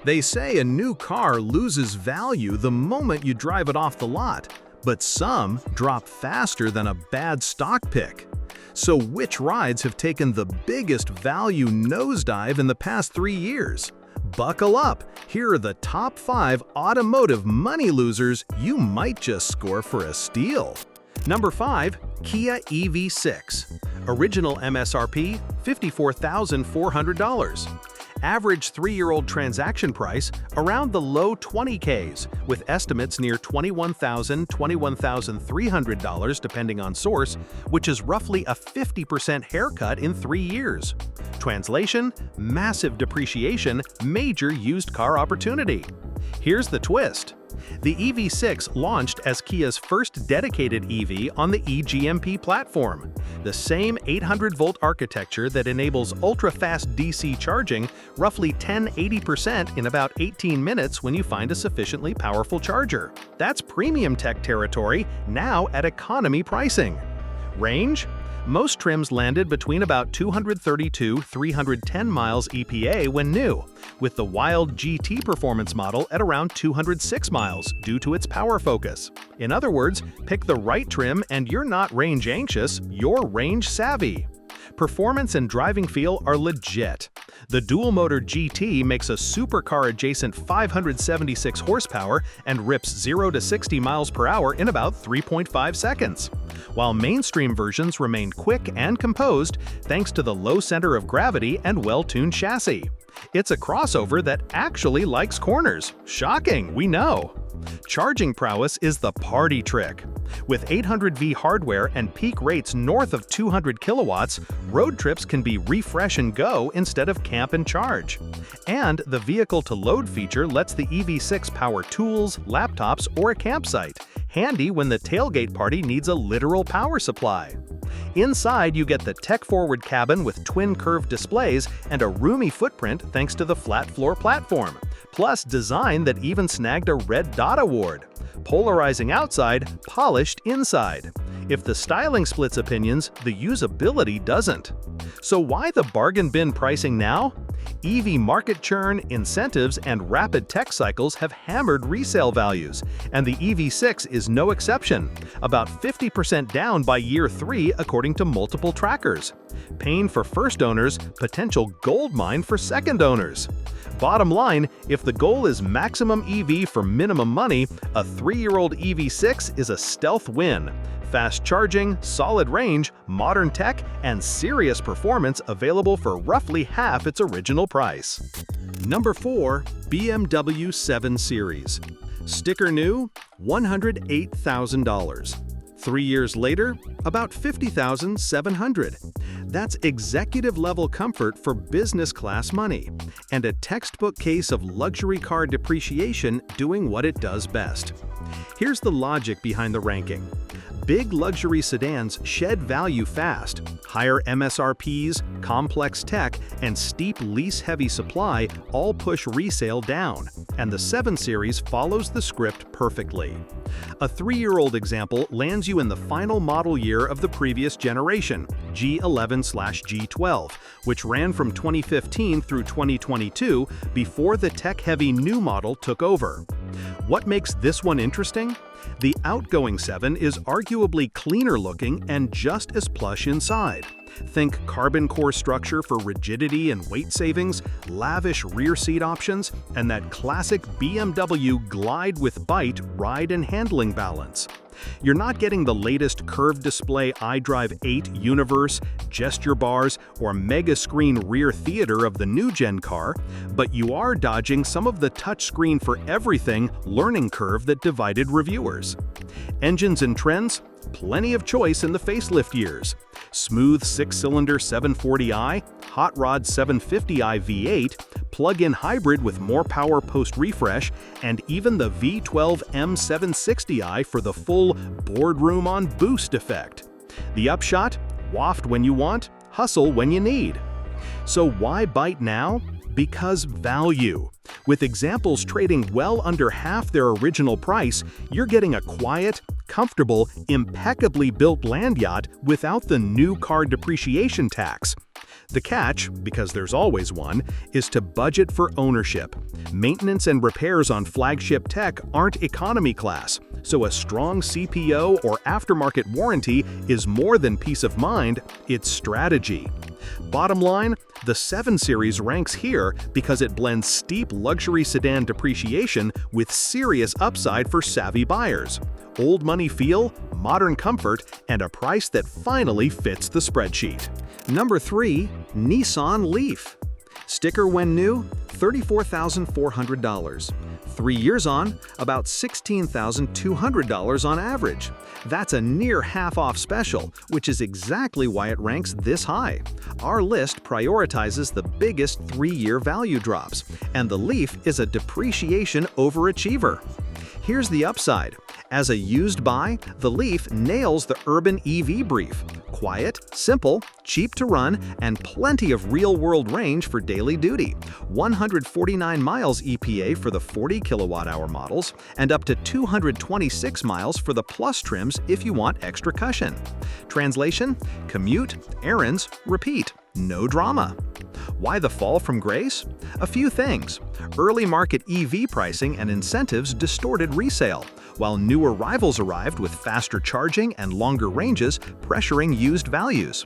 They say a new car loses value the moment you drive it off the lot, but some drop faster than a bad stock pick. So which rides have taken the biggest value nosedive in the past 3 years? Buckle up, here are the top 5 automotive money losers you might just score for a steal. Number 5. Kia EV6. Original MSRP $54,400. Average 3-year-old transaction price around the low 20Ks, with estimates near $21,000, $21,300 depending on source, which is roughly a 50% haircut in 3 years. Translation: massive depreciation, major used car opportunity. Here's the twist. The EV6 launched as Kia's first dedicated EV on the eGMP platform, the same 800-volt architecture that enables ultra-fast DC charging roughly 10–80% in about 18 minutes when you find a sufficiently powerful charger. That's premium tech territory, now at economy pricing. Range? Most trims landed between about 232–310 miles EPA when new, with the Wild GT performance model at around 206 miles due to its power focus. In other words, pick the right trim and you're not range anxious, you're range savvy. Performance and driving feel are legit. The dual-motor GT makes a supercar-adjacent 576 horsepower and rips 0 to 60 miles per hour in about 3.5 seconds, while mainstream versions remain quick and composed thanks to the low center of gravity and well-tuned chassis. It's a crossover that actually likes corners. Shocking, we know. Charging prowess is the party trick. With 800V hardware and peak rates north of 200 kilowatts, road trips can be refresh and go instead of camp and charge. And the vehicle-to-load feature lets the EV6 power tools, laptops, or a campsite, handy when the tailgate party needs a literal power supply. Inside, you get the tech-forward cabin with twin curved displays and a roomy footprint thanks to the flat-floor platform, plus design that even snagged a Red Dot Award. Polarizing outside, polished inside. If the styling splits opinions, the usability doesn't. So why the bargain bin pricing now? EV market churn, incentives, and rapid tech cycles have hammered resale values, and the EV6 is no exception, about 50% down by year 3 according to multiple trackers. Pain for first owners, potential goldmine for second owners. Bottom line, if the goal is maximum EV for minimum money, a 3-year-old EV6 is a stealth win. Fast charging, solid range, modern tech, and serious performance available for roughly half its original price. Number 4. BMW 7 Series. Sticker new, $108,000. 3 years later, about $50,700. That's executive-level comfort for business-class money, and a textbook case of luxury car depreciation doing what it does best. Here's the logic behind the ranking. Big luxury sedans shed value fast. Higher MSRPs, complex tech, and steep lease-heavy supply all push resale down, and the 7 Series follows the script perfectly. A 3-year-old example lands you in the final model year of the previous generation, G11/G12, which ran from 2015 through 2022 before the tech-heavy new model took over. What makes this one interesting? The outgoing 7 is arguably cleaner looking and just as plush inside. Think carbon core structure for rigidity and weight savings, lavish rear seat options, and that classic BMW glide with bite ride and handling balance. You're not getting the latest curved display iDrive 8 universe, gesture bars, or mega screen rear theater of the new-gen car, but you are dodging some of the touchscreen for everything learning curve that divided reviewers. Engines and trends? Plenty of choice in the facelift years. Smooth 6-cylinder 740i, hot rod 750i V8, plug-in hybrid with more power post-refresh, and even the V12 M760i for the full boardroom on boost effect. The upshot? Waft when you want, hustle when you need. So why bite now? Because value. With examples trading well under half their original price, you're getting a quiet, comfortable, impeccably built land yacht without the new car depreciation tax. The catch, because there's always one, is to budget for ownership. Maintenance and repairs on flagship tech aren't economy class, so a strong CPO or aftermarket warranty is more than peace of mind, it's strategy. Bottom line, the 7 Series ranks here because it blends steep luxury sedan depreciation with serious upside for savvy buyers. Old money feel, modern comfort, and a price that finally fits the spreadsheet. Number 3. Nissan Leaf. Sticker when new, $34,400. 3 years on, about $16,200 on average. That's a near half-off special, which is exactly why it ranks this high. Our list prioritizes the biggest 3-year value drops, and the Leaf is a depreciation overachiever. Here's the upside. As a used buy, the Leaf nails the urban EV brief. Quiet, simple, cheap to run, and plenty of real-world range for daily duty. 149 miles EPA for the 40 kilowatt-hour models, and up to 226 miles for the Plus trims if you want extra cushion. Translation: commute, errands, repeat. No drama. Why the fall from grace? A few things. Early market EV pricing and incentives distorted resale, while newer rivals arrived with faster charging and longer ranges, pressuring used values.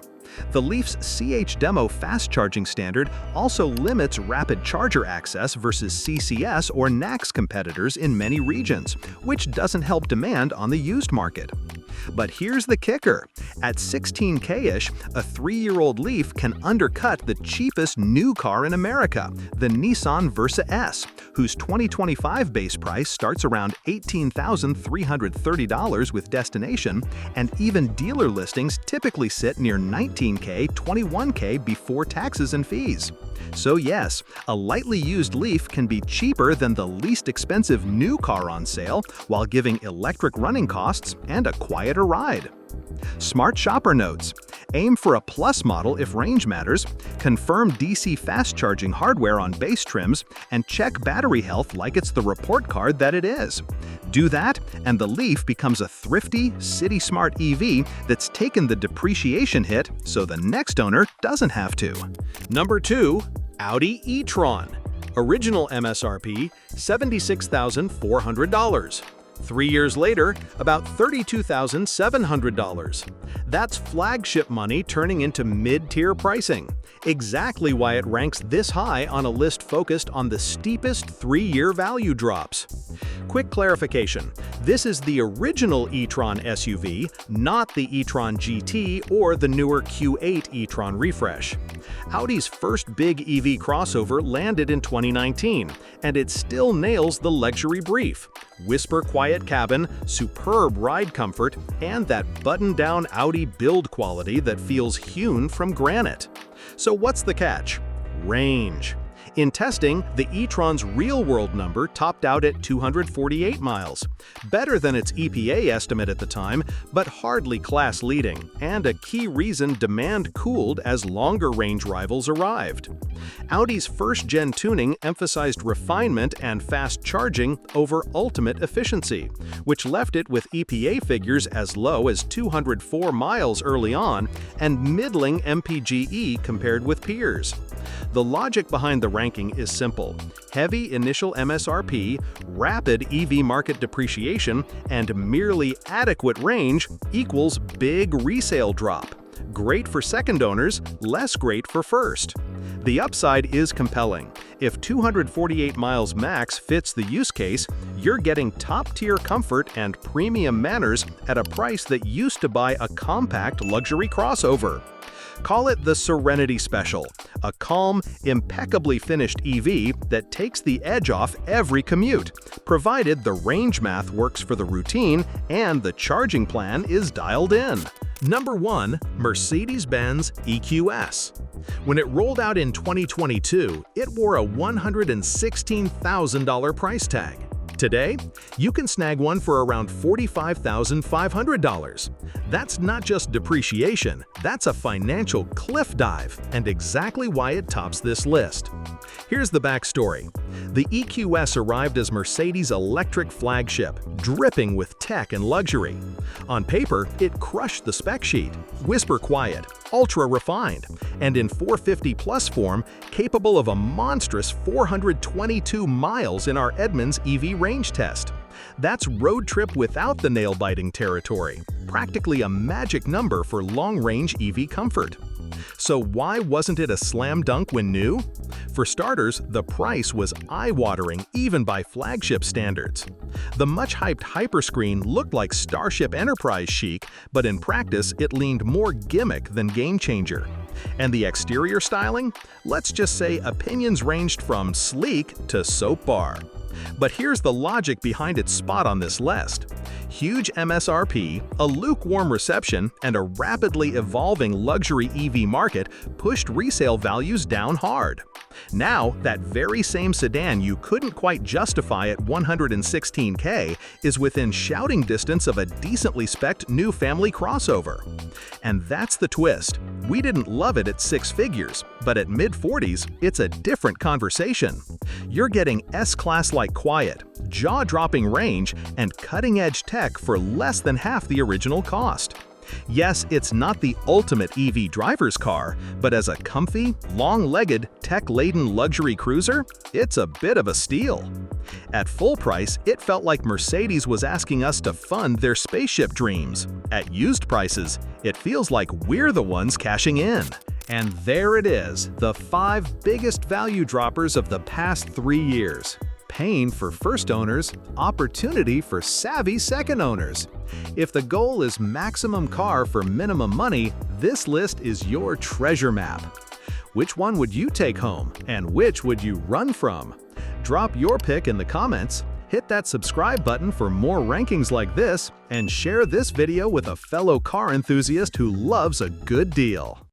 The Leaf's CH Demo fast charging standard also limits rapid charger access versus CCS or NACS competitors in many regions, which doesn't help demand on the used market. But here's the kicker. At $16K-ish, a 3-year-old Leaf can undercut the cheapest new car in America, the Nissan Versa S, whose 2025 base price starts around $18,330 with destination, and even dealer listings typically sit near $19K, $21K before taxes and fees. So yes, a lightly used Leaf can be cheaper than the least expensive new car on sale while giving electric running costs and a quieter ride. Smart shopper notes. Aim for a Plus model if range matters, confirm DC fast charging hardware on base trims, and check battery health like it's the report card that it is. Do that, and the Leaf becomes a thrifty, city-smart EV that's taken the depreciation hit so the next owner doesn't have to. Number 2. Audi e-tron. Original MSRP, $76,400. 3 years later, about $32,700. That's flagship money turning into mid-tier pricing. Exactly why it ranks this high on a list focused on the steepest 3-year value drops. Quick clarification, this is the original e-tron SUV, not the e-tron GT or the newer Q8 e-tron refresh. Audi's first big EV crossover landed in 2019, and it still nails the luxury brief. Whisper quiet cabin, superb ride comfort, and that button-down Audi build quality that feels hewn from granite. So what's the catch? Range. In testing, the e-tron's real-world number topped out at 248 miles. Better than its EPA estimate at the time, but hardly class-leading, and a key reason demand cooled as longer-range rivals arrived. Audi's first-gen tuning emphasized refinement and fast charging over ultimate efficiency, which left it with EPA figures as low as 204 miles early on and middling MPGe compared with peers. The logic behind the ranking is simple. Heavy initial MSRP, rapid EV market depreciation, and merely adequate range equals big resale drop. Great for second owners, less great for first. The upside is compelling. If 248 miles max fits the use case, you're getting top-tier comfort and premium manners at a price that used to buy a compact luxury crossover. Call it the Serenity Special, a calm, impeccably finished EV that takes the edge off every commute, provided the range math works for the routine and the charging plan is dialed in. Number 1. Mercedes-Benz EQS. When it rolled out in 2022, it wore a $116,000 price tag. Today, you can snag one for around $45,500. That's not just depreciation, that's a financial cliff dive, and exactly why it tops this list. Here's the backstory. The EQS arrived as Mercedes' electric flagship, dripping with tech and luxury. On paper, it crushed the spec sheet, whisper quiet, ultra-refined, and in 450-plus form, capable of a monstrous 422 miles in our Edmunds EV range test. That's road trip without the nail-biting territory, practically a magic number for long-range EV comfort. So why wasn't it a slam dunk when new? For starters, the price was eye-watering even by flagship standards. The much-hyped Hyperscreen looked like Starship Enterprise chic, but in practice it leaned more gimmick than game-changer. And the exterior styling? Let's just say opinions ranged from sleek to soap bar. But here's the logic behind its spot on this list. Huge MSRP, a lukewarm reception, and a rapidly evolving luxury EV market pushed resale values down hard. Now, that very same sedan you couldn't quite justify at $116K is within shouting distance of a decently spec'd new family crossover. And that's the twist. We didn't love it at six figures, but at mid-40s, it's a different conversation. You're getting S-Class-like quiet, jaw-dropping range, and cutting-edge tech for less than half the original cost. Yes, it's not the ultimate EV driver's car, but as a comfy, long-legged, tech-laden luxury cruiser, it's a bit of a steal. At full price, it felt like Mercedes was asking us to fund their spaceship dreams. At used prices, it feels like we're the ones cashing in. And there it is, the 5 biggest value droppers of the past 3 years. Pain for first owners, opportunity for savvy second owners. If the goal is maximum car for minimum money, this list is your treasure map. Which one would you take home, and which would you run from? Drop your pick in the comments, hit that subscribe button for more rankings like this, and share this video with a fellow car enthusiast who loves a good deal.